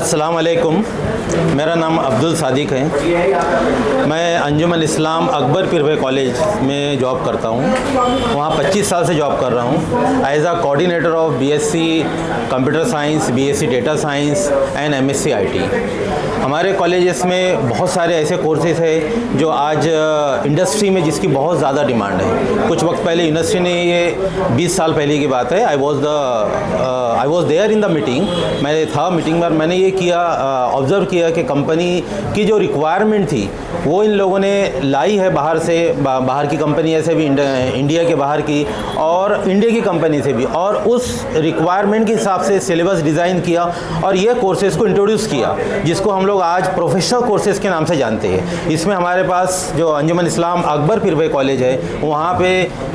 अस्सलाम वालेकुम। मेरा नाम अब्दुल सादिक है। मैं अंजुमन इस्लाम अकबर पीर कॉलेज में जॉब करता हूँ। वहाँ 25 साल से जॉब कर रहा हूँ as a coordinator of BSc computer science, BSc data science and MSc IT. हमारे कॉलेजेस में बहुत सारे ऐसे कोर्सेज हैं जो आज इंडस्ट्री में जिसकी बहुत ज़्यादा डिमांड है। कुछ वक्त पहले यूनिवर्सिटी ने, ये 20 साल पहले की बात है, I was there in the meeting. मैं था मीटिंग में, मैंने ये किया, ऑब्ज़र्व किया कि कंपनी की जो रिक्वायरमेंट थी वो इन लोगों ने लाई है बाहर से, बाहर की कंपनी ऐसे भी, इंडिया के बाहर की और इंडिया की कंपनी से भी, और उस रिक्वायरमेंट के हिसाब से सिलेबस डिज़ाइन किया और ये कोर्सेज़ को इंट्रोड्यूस किया, जिसको हम लोग आज प्रोफेशनल कोर्सेज़ के नाम से जानते हैं। इसमें हमारे पास जो अंजुमन इस्लाम अकबर पीर कॉलेज है, वहाँ पे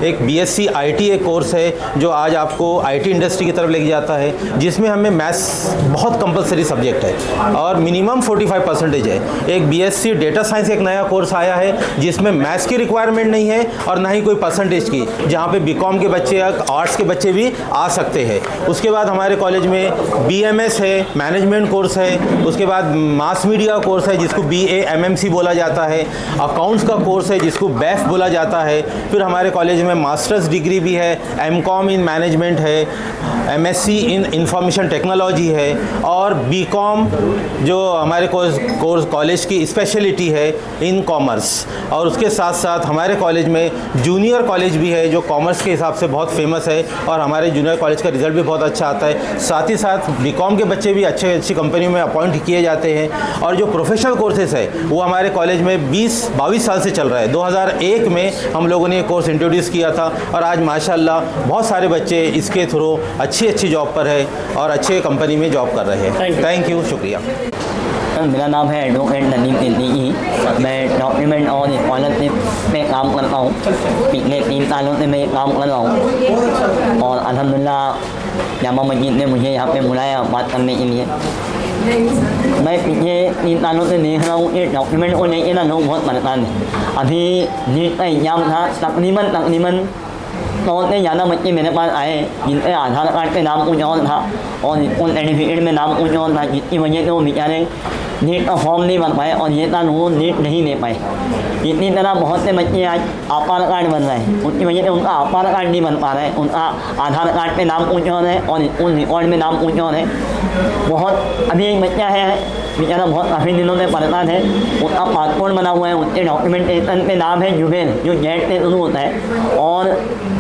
एक बीएससी आईटी एक कोर्स है जो आज आपको आईटी इंडस्ट्री की तरफ लेके जाता है, जिसमें हमें मैथ्स बहुत कंपलसरी सब्जेक्ट है और मिनिमम 45% है। एक बीएससी डेटा साइंस एक नया कोर्स आया है जिसमें मैथ्स की रिक्वायरमेंट नहीं है और ना ही कोई परसेंटेज की, जहाँ पे बीकॉम के बच्चे या आर्ट्स के बच्चे भी आ सकते हैं। उसके बाद हमारे कॉलेज में बीएमएस है, मैनेजमेंट कोर्स है, उसके बाद मास मीडिया कोर्स है जिसको BA-MMC बोला जाता है, अकाउंट्स का कोर्स है जिसको BAF बोला जाता है। फिर हमारे कॉलेज में मास्टर्स डिग्री भी है, MCOM इन मैनेजमेंट है, MSc इन इंफॉर्मेशन टेक्नोलॉजी है और बीकॉम जो हमारे कॉलेज की स्पेशलिटी है इन कॉमर्स। और उसके साथ साथ हमारे कॉलेज में जूनियर कॉलेज भी है जो कॉमर्स के हिसाब से बहुत फेमस है और हमारे जूनियर कॉलेज का रिज़ल्ट भी बहुत अच्छा आता है। साथ ही साथ बीकॉम के बच्चे भी अच्छी कंपनियों में अपॉइंट किए जाते हैं। और जो प्रोफेशनल कोर्सेज है वो हमारे कॉलेज में 20-22 साल से चल रहा है। 2001 में हम लोगों ने ये कोर्स इंट्रोड्यूस किया था और आज माशाल्लाह बहुत सारे बच्चे इसके थ्रू अच्छी जॉब पर है और अच्छे कंपनी में जॉब कर रहे हैं। थैंक यू, शुक्रिया। मेरा नाम है एडवोकेट नदीम सिद्दीकी। मैं डॉक्यूमेंट और स्कॉलरशिप में काम करता हूँ। पिछले 3 सालों से मैं काम कर रहा हूँ और अल्हम्दुलिल्लाह जामा मस्जिद ने मुझे यहाँ पे बुलाया बात करने के लिए। मैं पिछले 3 सालों से देख रहा हूँ कि डॉक्यूमेंट को लेकर ना लोग बहुत परेशान हैं। अभी नीट का एग्ज़ाम था, तकरीबन 100 से ज़्यादा बच्चे मेरे पास आए जिनके आधार कार्ड पे नाम कुछ और था और स्कूल सर्टिफिकेट में नाम कुछ और था, जिसकी वजह से वो बेचारे नीट का फॉर्म नहीं भर पाए और ये साल वो नीट नहीं दे पाए। इसी तरह बहुत से बच्चे आज आधार कार्ड बन रहे हैं, उसकी वजह से उनका आधार कार्ड नहीं बन पा रहा है। उनका आधार कार्ड पे नाम कुछ और है और स्कूल रिकॉर्ड में नाम कुछ और है। बहुत अभी एक बच्चा है बेचारा बहुत काफ़ी दिनों से परेशान है। उसका पासपोर्ट बना हुआ है, उसके डॉक्यूमेंटेशन पे नाम है जुबेल, जो जेड से शुरू होता है, और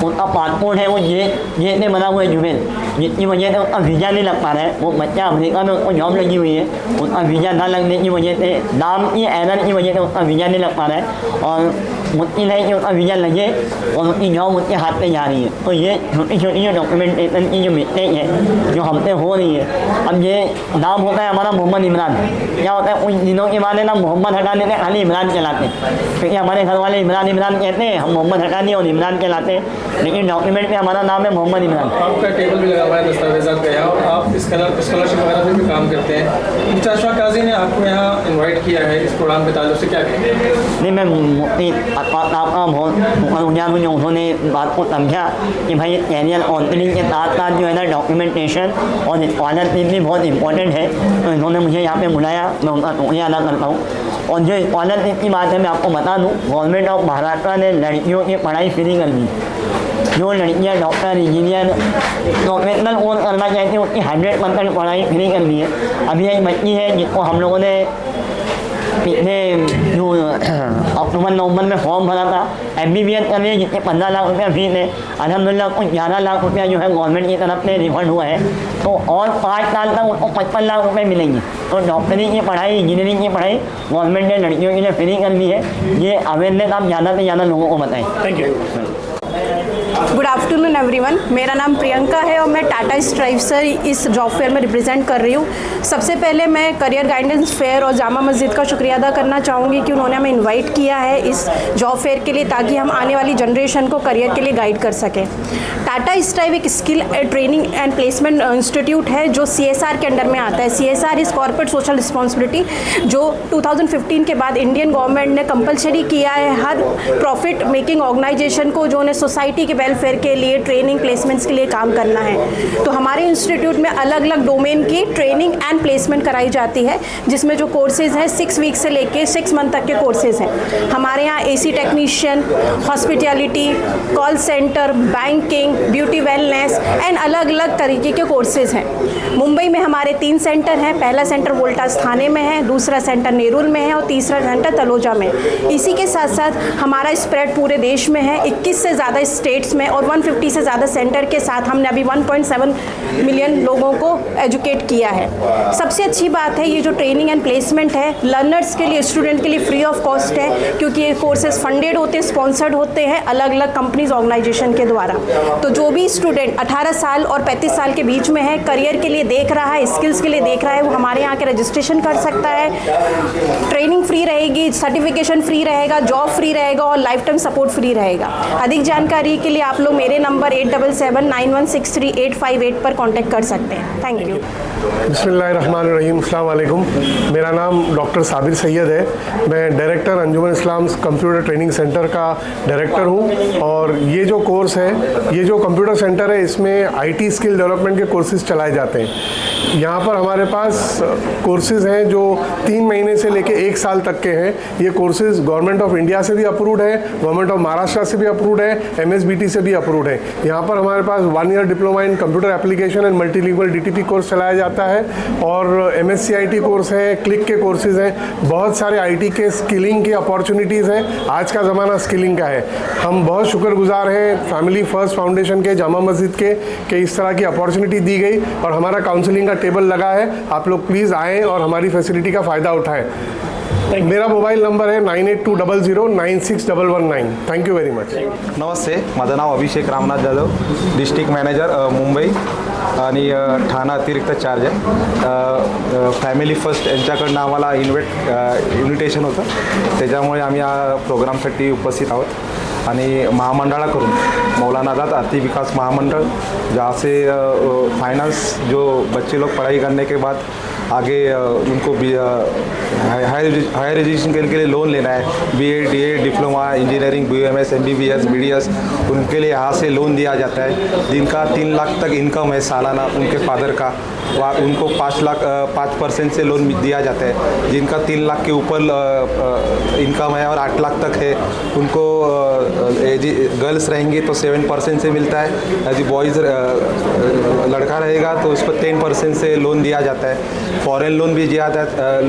उसका पासपोर्ट है वो जे से बना हुआ है जुबेल, जिसकी वजह से उसका वीज़ा नहीं लग पा रहा है। वो बच्चा अमेरिका में उसको जॉब लगी हुई है, उसका वीज़ा ना लगने की वजह से, नाम की एरर की वजह से उसका वीज़ा नहीं लग पा रहा है और मुश्किल है कि उसका वीज़ा लगे और उसकी जॉब उसके हाथ पे जा रही है। तो ये छोटी छोटी जो डॉक्यूमेंटेशन की जो मिस्टेक है जो हमसे हो रही है। अब ये नाम होता है हमारा मोहम्मद इमरान, क्या होता है उन दिनों के बाद ना मोहम्मद हटा देते हैं, खाली इमरान कहलाते हैं, क्योंकि हमारे घर वाले इमरान कहते हैं, हम मोहम्मद हटा दिए और इमरान कहलाते हैं, लेकिन डॉक्यूमेंट पे हमारा नाम है मोहम्मद इमरान। आपका टेबल भी लगा हुआ है दस्तावेज़ात का, और आप स्कॉलरशिप वगैरह पे भी काम करते हैं। मुफ्ती अशफाक काजी ने आपको यहाँ इन्वाइट किया है इस प्रोग्राम के ताल्लुक से, क्या कहेंगे? नहीं, मैं मुफ्ती अशफाक साहब का बहुत शुक्रगुजार हूँ जो उन्होंने बात को समझा कि भाई कैरियर काउंसलिंग के साथ साथ जो है ना डॉक्यूमेंटेशन और स्कॉलरशिप भी बहुत इंपॉर्टेंट है। तो इन्होंने मुझे यहाँ पे बुलाया, मैं उनका शुक्रिया अदा करता हूँ। और जो स्कॉलरशिप की बात है मैं आपको बता दूँ, गवर्नमेंट ऑफ महाराष्ट्र ने लड़कियों की पढ़ाई फ्री कर दी। जो लड़कियाँ डॉक्टर, इंजीनियर, प्रोफेशनल कोर्स करना चाहती हैं उसकी 100% पढ़ाई फ्री कर दी है। अभी एक बच्ची है जिसको हम लोगों ने पिछले जो अक्टूबर-नवंबर में फॉर्म भरा था, MBBS कर रही है, जिसके 15 लाख रुपया फीस है। अल्हम्दुलिल्लाह कुछ 11 लाख रुपया जो है गवर्नमेंट की तरफ से रिफंड हुआ है, तो और 5 साल तक उसको 55 लाख रुपये मिलेंगे। तो डॉक्टरी की पढ़ाई, इंजीनियरिंग की पढ़ाई गवर्नमेंट ने लड़कियों के लिए फ्री कर दी है। ये अवेयरनेस आप ज़्यादा से ज़्यादा लोगों को बताएँ। Thank you. Good afternoon everyone, मेरा नाम प्रियंका है और मैं टाटा स्ट्राइव से इस जॉब फेयर में रिप्रेजेंट कर रही हूँ। सबसे पहले मैं करियर गाइडेंस फेयर और जामा मस्जिद का शुक्रिया अदा करना चाहूँगी कि उन्होंने हमें इनवाइट किया है इस जॉब फेयर के लिए, ताकि हम आने वाली जनरेशन को करियर के लिए गाइड कर सकें। टाटा स्ट्राइव एक skill training and placement institute है जो CSR के अंडर में आता है। CSR is corporate social responsibility, जो 2015 के बाद इंडियन गवर्नमेंट ने कंपलसरी किया है हर प्रॉफिट मेकिंग ऑर्गेनाइजेशन को, जो उन्हें सोसाइटी के वेलफेयर के लिए, ट्रेनिंग प्लेसमेंट्स के लिए काम करना है। तो हमारे इंस्टीट्यूट में अलग अलग डोमेन की ट्रेनिंग एंड प्लेसमेंट कराई जाती है, जिसमें जो कोर्सेज़ हैं 6 वीक से लेके 6 मंथ तक के कोर्सेज़ हैं। हमारे यहाँ AC technician, hospitality, call centre, banking, beauty wellness and अलग अलग तरीके के कोर्सेज़ हैं। मुंबई में हमारे 3 सेंटर हैं। पहला सेंटर वोल्टास थाने में है, दूसरा सेंटर नेरुल में है और तीसरा सेंटर तलोजा में। इसी के साथ साथ हमारा स्प्रेड पूरे देश में है, 21 से ज़्यादा स्टेट्स में, और 150 से ज़्यादा सेंटर के साथ हमने अभी 1.7 मिलियन लोगों को एजुकेट किया है। सबसे अच्छी बात है ये जो ट्रेनिंग एंड प्लेसमेंट है, लर्नर्स के लिए, स्टूडेंट के लिए फ्री ऑफ कॉस्ट है, क्योंकि ये कोर्सेज फंडेड होते हैं, स्पॉन्सर्ड होते हैं अलग अलग कंपनीज ऑर्गेनाइजेशन के द्वारा। तो जो भी स्टूडेंट 18 साल और 35 साल के बीच में है, करियर के लिए देख रहा है, स्किल्स के लिए देख रहा है, वो हमारे यहाँ के रजिस्ट्रेशन कर सकता है। ट्रेनिंग फ्री रहेगी, सर्टिफिकेशन फ्री रहेगा, जॉब फ्री रहेगा और लाइफ टाइम सपोर्ट फ्री रहेगा। अधिक जानकारी के लिए आप लोग मेरे नंबर 8779163858 पर कॉन्टैक्ट कर सकते हैं। Thank you. बिस्मिल्लाहिर्रहमानिर्रहीम, अस्सलाम वालेकुम। मेरा नाम डॉक्टर साबिर सैयद है। मैं डायरेक्टर अंजुमन इस्लाम कंप्यूटर ट्रेनिंग सेंटर का डायरेक्टर हूँ। और ये जो कोर्स है, ये जो कंप्यूटर सेंटर है, इसमें IT स्किल डेवलपमेंट के कोर्सेज चलाए जाते हैं। यहाँ पर हमारे पास कोर्सेज हैं जो 3 महीने से लेके 1 साल तक के हैं। ये कोर्सेज गवर्नमेंट ऑफ इंडिया से भी अप्रूव्ड है, गवर्नमेंट ऑफ महाराष्ट्र से भी अप्रूव्ड है, MSBT से भी अप्रूव्ड है। यहाँ पर हमारे पास 1 year diploma in computer application and multilingual DTP course चलाया जाता है, और MSc IT कोर्स है, क्लिक के कोर्सेज हैं। बहुत सारे IT के स्किलिंग की अपॉर्चुनिटीज़ हैं। आज का ज़माना स्किलिंग का है। हम बहुत शुक्रगुजार हैं फैमिली फर्स्ट फाउंडेशन के, जामा मस्जिद के, कि इस तरह की अपॉर्चुनिटी दी गई और हमारा काउंसलिंग का टेबल लगा है। आप लोग प्लीज़ आएँ और हमारी फैसिलिटी का फ़ायदा उठाएँ। मेरा मोबाईल नंबर आहे 9820096119। Thank you very much. नमस्ते, माझं नाव अभिषेक रामनाथ जाधव, डिस्ट्रिक्ट मॅनेजर मुंबई आणि ठाणा अतिरिक्त चार्ज आहे। फॅमिली फर्स्ट यांच्याकडनं आम्हाला इन्व्हिटेशन होतं, त्याच्यामुळे आम्ही या प्रोग्रामसाठी उपस्थित आहोत। आणि महामंडळाकडून मौलाना आज़ाद आर्थिक विकास महामंडल, जहाँ से फाइनेंस जो बच्चे लोग पढ़ाई करने के बाद आगे उनको हायर एजुकेशन के लिए लोन लेना है, BA DA diploma engineering BMS MBBS BDS, उनके लिए यहाँ से लोन दिया जाता है। जिनका 3 लाख तक इनकम है सालाना उनके फादर का, उनको 5% से लोन दिया जाता है। जिनका 3 लाख के ऊपर इनकम है और 8 लाख तक है, उनको गर्ल्स रहेंगे तो 7% से मिलता है। यदि बॉयज़ लड़का रहेगा तो उसको 10% से लोन दिया जाता है। फॉरेन लोन भी ज़्यादा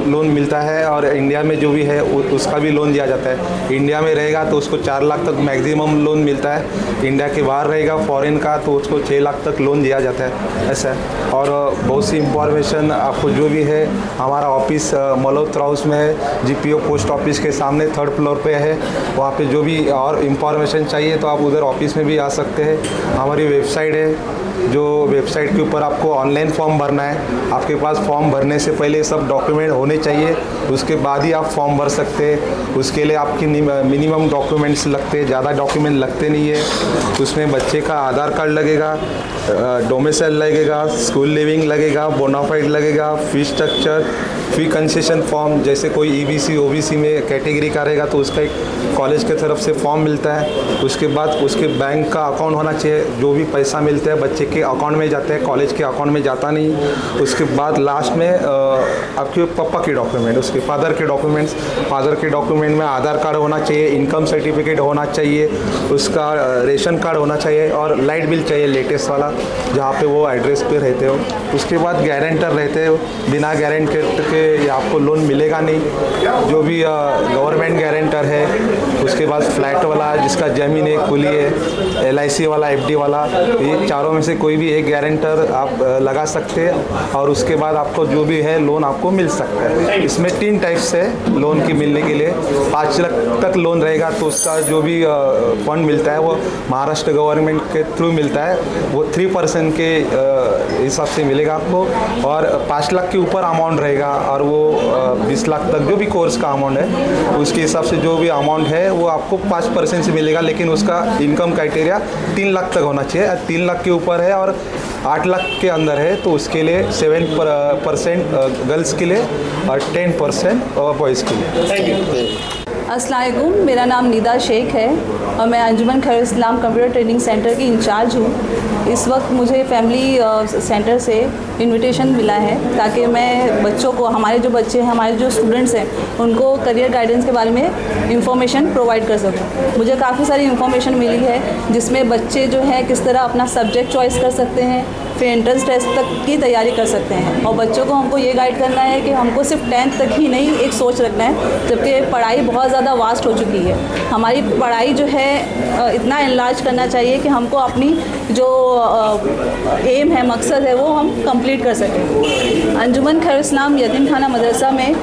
लोन मिलता है, और इंडिया में जो भी है उसका भी लोन दिया जाता है। इंडिया में रहेगा तो उसको 4 लाख तक मैक्सिमम लोन मिलता है। इंडिया के बाहर रहेगा फॉरेन का तो उसको 6 लाख तक लोन दिया जाता है, ऐसा है। और बहुत सी इंफॉर्मेशन आपको जो भी है, हमारा ऑफिस मल्होत्रा हाउस में है, GPO पोस्ट ऑफिस के सामने 3rd फ्लोर पे है। वहाँ पे जो भी और इंफॉर्मेशन चाहिए तो आप उधर ऑफिस में भी आ सकते हैं। हमारी वेबसाइट है, जो वेबसाइट के ऊपर आपको ऑनलाइन फॉर्म भरना है। आपके पास फॉर्म भरने से पहले सब डॉक्यूमेंट होने चाहिए, उसके बाद ही आप फॉर्म भर सकते हैं। उसके लिए आपकी मिनिमम डॉक्यूमेंट्स लगते हैं, ज़्यादा डॉक्यूमेंट लगते नहीं है। उसमें बच्चे का आधार कार्ड लगेगा, डोमिसाइल लगेगा, स्कूल लिविंग लगेगा, बोनाफाइड लगेगा, फी स्ट्रक्चर, फी कंसेशन फॉर्म, जैसे कोई EBC OBC में कैटेगरी का रहेगा तो उसका एक कॉलेज के तरफ से फॉर्म मिलता है। उसके बाद उसके बैंक का अकाउंट होना चाहिए, जो भी पैसा मिलता है बच्चे के अकाउंट में जाता है, कॉलेज के अकाउंट में जाता नहीं। उसके बाद लास्ट में आपके पापा के डॉक्यूमेंट, उसके फादर के डॉक्यूमेंट्स, फादर के डॉक्यूमेंट में आधार कार्ड होना चाहिए, इनकम सर्टिफिकेट होना चाहिए, उसका रेशन कार्ड होना चाहिए और लाइट बिल चाहिए लेटेस्ट वाला, जहाँ पे वो एड्रेस पे रहते हो। उसके बाद गारंटर रहते हो, बिना गारंटर के आपको लोन मिलेगा नहीं। जो भी गवर्नमेंट गारंटर है, उसके बाद फ्लैट वाला जिसका ज़मीन है, खुली है, LIC वाला, FD वाला, ये चारों में से कोई भी एक गारंटर आप लगा सकते हैं और उसके बाद आपको जो भी है लोन आपको मिल सकता है। इसमें 3 टाइप्स है लोन की मिलने के लिए। 5 लाख तक लोन रहेगा तो उसका जो भी फंड मिलता है वो महाराष्ट्र गवर्नमेंट के थ्रू मिलता है, वो 3% के हिसाब से मिलेगा आपको। और 5 लाख के ऊपर अमाउंट रहेगा और वो 20 लाख तक जो भी कोर्स का अमाउंट है उसके हिसाब से जो भी अमाउंट है वो आपको 5% से मिलेगा, लेकिन उसका इनकम क्राइटेरिया 3 लाख तक होना चाहिए। 3 लाख के ऊपर है और 8 लाख के अंदर है तो उसके लिए 7% गर्ल्स के लिए और 10% बॉयज़ के लिए। अस्सलाम वालेकुम, मेरा नाम निदा शेख है और मैं अंजुमन खैर इस्लाम कंप्यूटर ट्रेनिंग सेंटर की इंचार्ज हूँ। इस वक्त मुझे फैमिली सेंटर से इनविटेशन मिला है ताकि मैं बच्चों को, हमारे जो बच्चे हैं, हमारे जो स्टूडेंट्स हैं, उनको करियर गाइडेंस के बारे में इंफॉर्मेशन प्रोवाइड कर सकूँ। मुझे काफ़ी सारी इंफॉर्मेशन मिली है जिसमें बच्चे जो है किस तरह अपना सब्जेक्ट चॉइस कर सकते हैं, फिर एंट्रेंस टेस्ट तक की तैयारी कर सकते हैं। और बच्चों को हमको ये गाइड करना है कि हमको सिर्फ 10th तक ही नहीं एक सोच रखना है, जबकि पढ़ाई बहुत ज़्यादा वास्ट हो चुकी है। हमारी पढ़ाई जो है इतना एनलार्ज करना चाहिए कि हमको अपनी जो एम है, मकसद है, वो हम कंप्लीट कर सकें। अंजुमन खैर इस्लाम यतीम खाना मदरसा में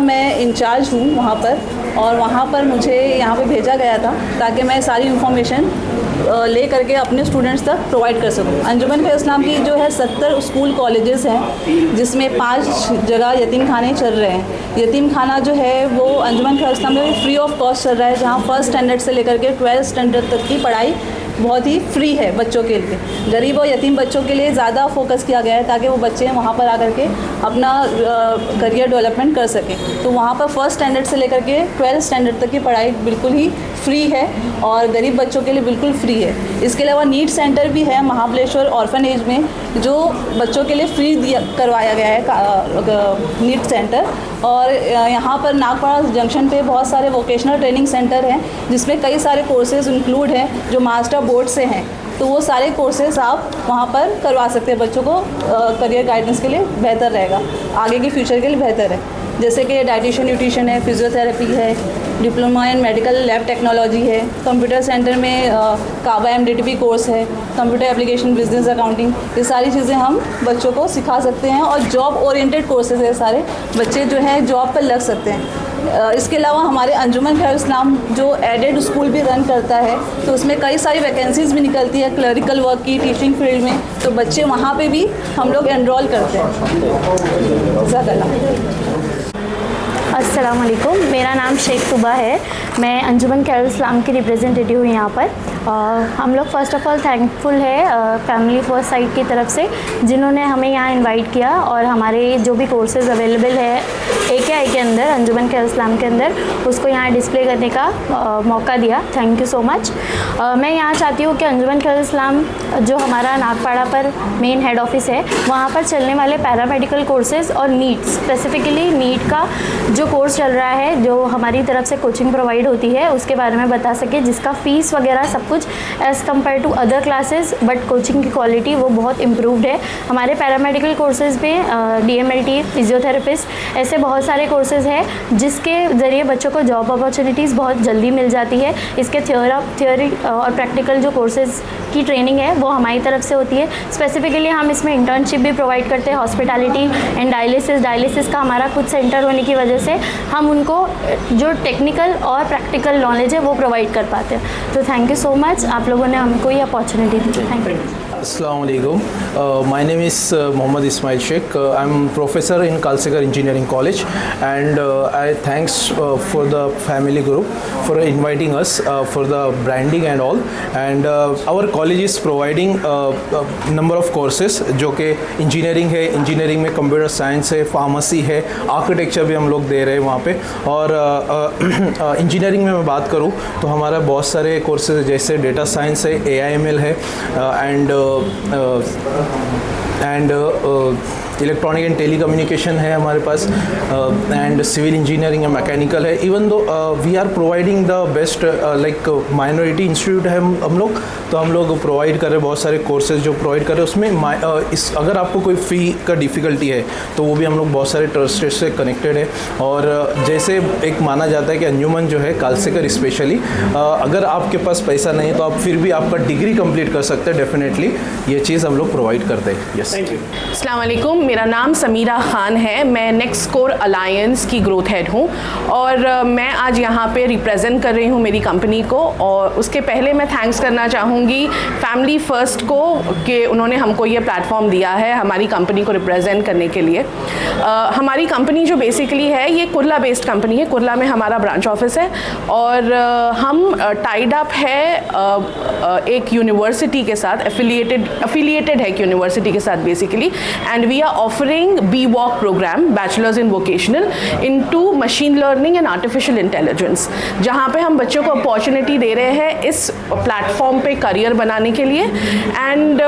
मैं इंचार्ज हूँ वहाँ पर, और वहाँ पर मुझे यहाँ पे भेजा गया था ताकि मैं सारी इंफॉर्मेशन ले करके अपने स्टूडेंट्स तक प्रोवाइड कर सकूँ। अंजुमन खैर इस्लाम की जो है 70 स्कूल कॉलेजेस हैं जिसमें 5 जगह यतीम खाने चल रहे हैं। यतीम खाना जो है वो अंजुमन खैर इस्लाम में फ्री ऑफ कॉस्ट चल रहा है, जहाँ 1st स्टैंडर्ड से लेकर के 12th स्टैंडर्ड तक की पढ़ाई बहुत ही फ्री है बच्चों के लिए। गरीब और यतीम बच्चों के लिए ज़्यादा फोकस किया गया है ताकि वो बच्चे वहाँ पर आकर के अपना करियर डेवलपमेंट कर सकें। तो वहाँ पर 1st स्टैंडर्ड से लेकर के 12th स्टैंडर्ड तक की पढ़ाई बिल्कुल ही फ्री है और गरीब बच्चों के लिए बिल्कुल फ्री है। इसके अलावा नीट सेंटर भी है महाबलेश्वर ऑर्फनेज में, जो बच्चों के लिए फ्री करवाया गया है नीट सेंटर। और यहाँ पर नागपाड़ा जंक्शन पे बहुत सारे वोकेशनल ट्रेनिंग सेंटर हैं जिसमें कई सारे कोर्सेज़ इंक्लूड हैं जो मास्टर बोर्ड से हैं। तो वो सारे कोर्सेज़ आप वहाँ पर करवा सकते हैं। बच्चों को करियर गाइडेंस के लिए बेहतर रहेगा, आगे के फ्यूचर के लिए बेहतर है। जैसे कि डाइटिशियन न्यूट्रिशन है, फिजियोथेरेपी है, diploma in medical lab technology है, कंप्यूटर सेंटर में काबा MDTP कोर्स है, कंप्यूटर एप्लीकेशन बिजनेस अकाउंटिंग, ये सारी चीज़ें हम बच्चों को सिखा सकते हैं। और जॉब ओरिएंटेड कोर्सेज है, सारे बच्चे जो हैं जॉब पर लग सकते हैं। इसके अलावा हमारे अंजुमन खैर इस्लाम जो एडेड स्कूल भी रन करता है, तो उसमें कई सारी वैकेंसीज़ भी निकलती है क्लरिकल वर्क की, टीचिंग फील्ड में, तो बच्चे वहाँ पे भी हम लोग एनरोल करते हैं। ज़्यादा अस्सलाम वालेकुम, मेरा नाम शेख तुबा है। मैं अंजुमन खैर इस्लाम की रिप्रेजेंटेटिव हूँ यहाँ पर। हम लोग फ़र्स्ट ऑफ़ ऑल थैंकफुल है फैमिली फर्स्ट साइट की तरफ से जिन्होंने हमें यहाँ इनवाइट किया और हमारे जो भी कोर्सेज़ अवेलेबल है AKI के अंदर, अंजुमन खैर इस्लाम के अंदर, उसको यहाँ डिस्प्ले करने का मौका दिया। Thank you so much. मैं यहाँ चाहती हूँ कि अंजुमन खैर इस्लाम जो हमारा नागपाड़ा पर मेन हेड ऑफिस है, वहाँ पर चलने वाले पैरामेडिकल कोर्सेज़ और नीट, स्पेसिफ़िकली नीट का जो कोर्स चल रहा है, जो हमारी तरफ से कोचिंग प्रोवाइड होती है, उसके बारे में बता सके, जिसका फ़ीस वगैरह सब कुछ as compared to other classes, but coaching की क्वालिटी वो बहुत इम्प्रूव्ड है। हमारे पैरामेडिकल कोर्सेज़ में DMLT, फिजियोथेरेपिस्ट, ऐसे बहुत सारे कोर्सेज़ हैं जिसके ज़रिए बच्चों को जॉब अपॉर्चुनिटीज़ बहुत जल्दी मिल जाती है। इसके थ्योरी और प्रैक्टिकल जो कोर्सेज़ की ट्रेनिंग है वो हमारी तरफ से होती है। स्पेसिफिकली हम इसमें इंटर्नशिप भी प्रोवाइड करते हैं, हॉस्पिटैलिटी एंड डायलिसिस का हमारा खुद सेंटर होने की वजह से हम उनको जो टेक्निकल और प्रैक्टिकल नॉलेज है वो प्रोवाइड कर पाते हैं। तो थैंक यू सो मच, आप लोगों ने हमको ये opportunity the. Thank you. Assalamu alaikum. My name is Mohammad Ismail Sheikh. I'm professor in Kalsekar Engineering College, and I thanks for the family group for inviting us for the branding and all. And our college is providing number of courses जो कि engineering है, engineering में computer science है, pharmacy है, architecture भी हम लोग दे रहे हैं वहाँ पे। और इंजीनियरिंग में मैं बात करूँ तो हमारा बहुत सारे कोर्सेज जैसे डेटा साइंस है, AIML है, and electronic and telecommunication है हमारे पास, एंड सिविल इंजीनियरिंग है, मैकेनिकल है। Even though we are providing the best, like minority institute है हम लोग, तो हम लोग प्रोवाइड कर रहे हैं बहुत सारे कोर्सेज जो प्रोवाइड कर रहे हैं। उसमें अगर आपको कोई फ़ी का डिफ़िकल्टी है तो वो भी हम लोग बहुत सारे ट्रस्टेड से कनेक्टेड है। और जैसे एक माना जाता है कि अंजुमन जो है कालसेकर स्पेशली, अगर आपके पास पैसा नहीं है तो आप फिर भी आपका डिग्री कंप्लीट कर सकते हैं। डेफिनेटली ये चीज़ हम लोग प्रोवाइड करते हैं। Yes, thank you. अस्सलाम वालेकुम, मेरा नाम समीरा खान है। मैं नेक्स्ट कोर अलायंस की ग्रोथ हेड हूँ और मैं आज यहाँ पे रिप्रेजेंट कर रही हूँ मेरी कंपनी को। और उसके पहले मैं थैंक्स करना चाहूँगी फैमिली फर्स्ट को कि उन्होंने हमको ये प्लेटफॉर्म दिया है हमारी कंपनी को रिप्रेजेंट करने के लिए। हमारी कंपनी जो बेसिकली है ये कुर्ला बेस्ड कंपनी है, कुर्ला में हमारा ब्रांच ऑफिस है और हम टाइड अप है एक यूनिवर्सिटी के साथ, एफिलिएटेड है एक यूनिवर्सिटी के साथ basically, and we are offering BWOC program, Bachelor's in Vocational, into Machine Learning and Artificial Intelligence, जहाँ पे हम बच्चों को अपॉर्चुनिटी दे रहे हैं इस प्लेटफॉर्म पे करियर बनाने के लिए। एंड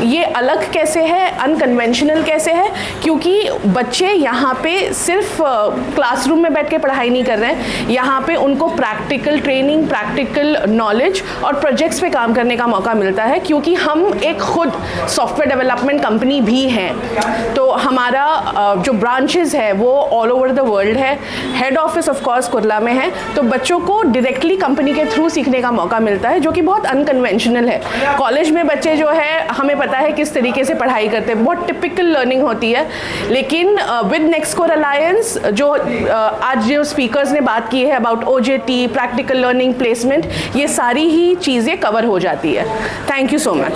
ये अलग कैसे है, अनकन्वेंशनल कैसे है, क्योंकि बच्चे यहाँ पे सिर्फ क्लासरूम में बैठ के पढ़ाई नहीं कर रहे हैं, यहाँ पे उनको प्रैक्टिकल ट्रेनिंग, प्रैक्टिकल नॉलेज और प्रोजेक्ट्स पे काम करने का मौका मिलता है, क्योंकि हम एक खुद सॉफ्टवेयर डेवलपमेंट कंपनी भी हैं। तो हमारा जो ब्रांचेस है वो ऑल ओवर द वर्ल्ड है। Head office of course Kurla में है, तो बच्चों को डायरेक्टली कंपनी के थ्रू सीखने का मौका मिलता है, जो कि बहुत अनकन्वेंशनल है। कॉलेज में बच्चे जो है हमें पता है किस तरीके से पढ़ाई करते हैं, बहुत टिपिकल लर्निंग होती है, लेकिन विद नेक्स्ट कोर अलायंस जो आज जो स्पीकर्स ने बात की है about OJT, practical learning, placement, ये सारी ही चीज़ें कवर हो जाती है। Thank you so much.